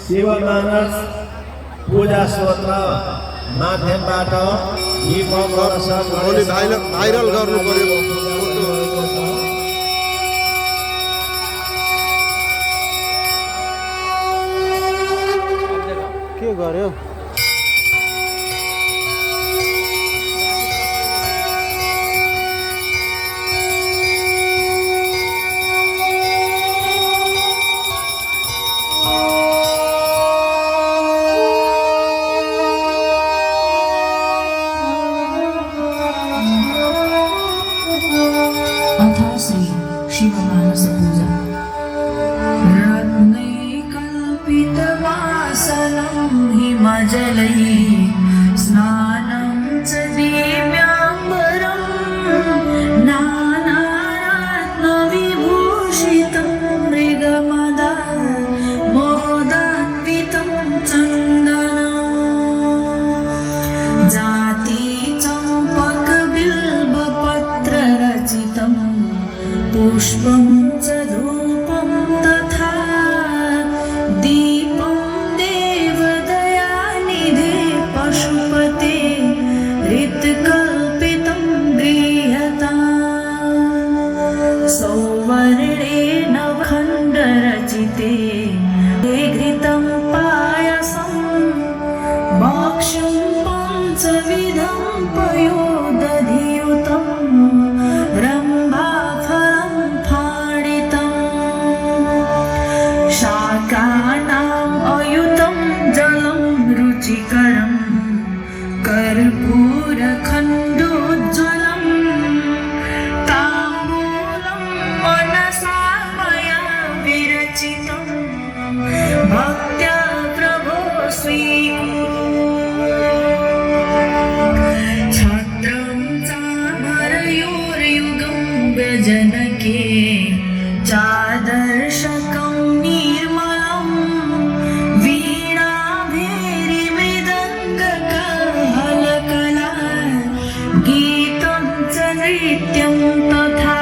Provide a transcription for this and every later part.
शिवमानस पूजा स्तोत्र माध्यमबाट यी भाइरल गर्नु पर्यो। के गर्यो? श्री शिवमानस पूजा रत्नैकल्पितवासनं हिमजलैः स्नानं च दिव्याम्बरं नानारत्नविभूषितं मृगमदा मोदान्वितं चन्दनं जातिचम्पकबिल्बपत्ररचितं पुष्पं च धूपं तथा दीपं देवदयानिधे पशुपते ऋतकल्पितं गृह्यताम् सौवर्णेन खण्डरचिते घृतं पायसं भक्ष्यं पञ्चविधं पयोदधियुतं शाकानाम् अयुतं जलं रुचिकरं कर्पूरखण्डोज्ज्वलं ताम्बूलं मनसा मया विरचितं भक्त्या प्रभो छत्रं चामरयोर्युगं व्यजनके चादर्शकं निर्मलं वीणाभेरिमृदङ्गकहलकला गीतं च नृत्यं तथा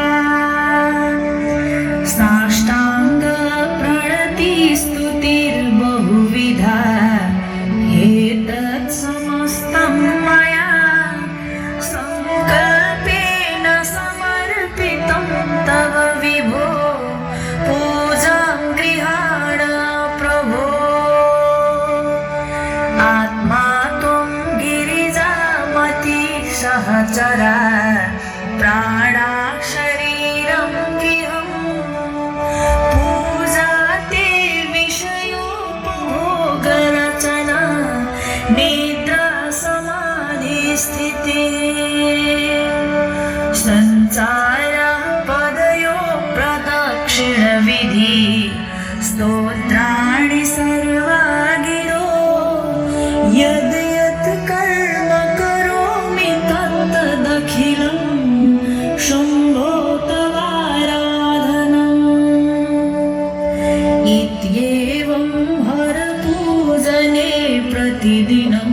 साष्टाङ्गप्रणतिस्तुतिर्बहुविधा एतत् समस्तं मया सङ्कल्पेन समर्पितं तव विभो पूजां गृहाण प्रभो आत्मा त्वं गिरिजामति सहचरा प्राणा शरीरं गृहं पूजा ते विषयोपभोगरचना निद्रा समाधिस्थिते सञ्चारः पदयो प्रदक्षिणविधि स्तोत्राणि सर्वा गिरो यद् यत् कर्म करोमि तत्तदखिलं शम्भो तवाराधनम् इत्येवं हरपूजने प्रतिदिनं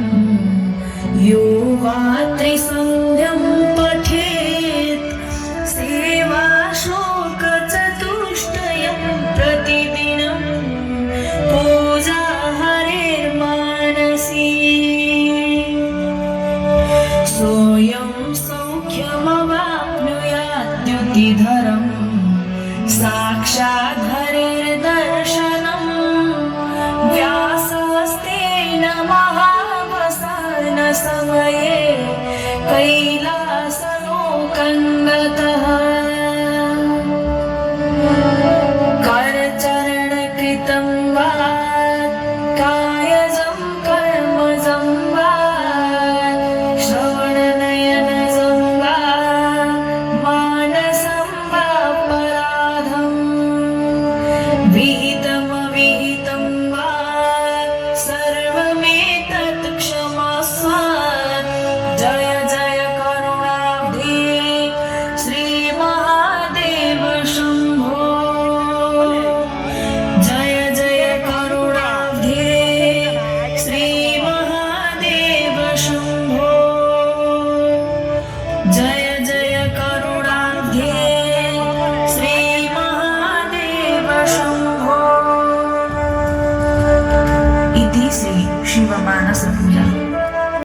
यो वा त्रिसन्ध्यं पठेत् सेवाशोकचतुष्टयं प्रतिदिनं पूजा हरेर्मानसी सोऽयं सौख्यमवाप्नुयाद्युतिधरं साक्षात् हरेर्दर्शनं व्यासस्तेन महावसानसमये कैलासलोकङ्गतः करचरणकृतं वा कायजं कर्मजं वा श्रवणनयनजं वा मानसं वा पराधं विहितमविहितं वा सर्वमेतत् क्षमस्व श्री शिवमानस पूजा